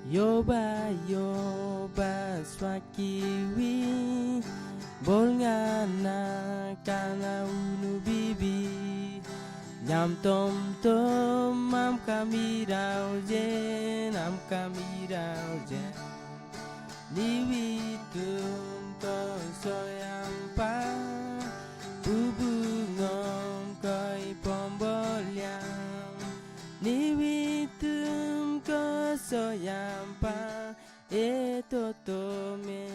Yoba swakiwi bolngana kana unu bibi Nyam tom mam kami raujen Niwi tum ko soyampa Bubungom koi pombolyam Niwi tum ko soyampa etotome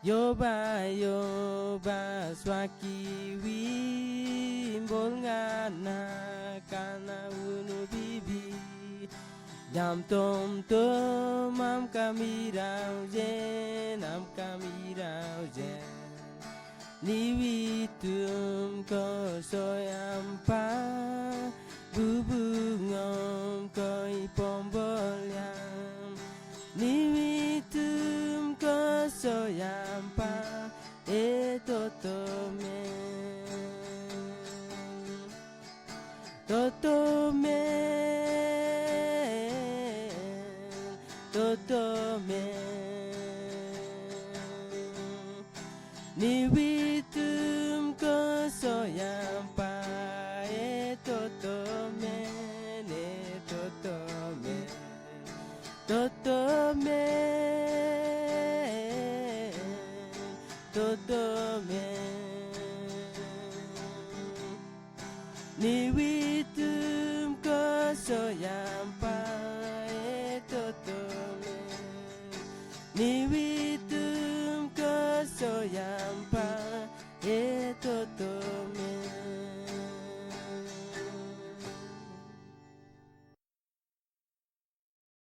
Yoba swakiwi bolngana kana unu bibi Nyam tom mam kami raujen Niwi tum ko soyampa Bubungom koi pombolyam Niwi tum ko soyampa etotome Niwi tum ko soyampa etotome Niwi tum ko soyampa etotome Niwi tum ko soyampa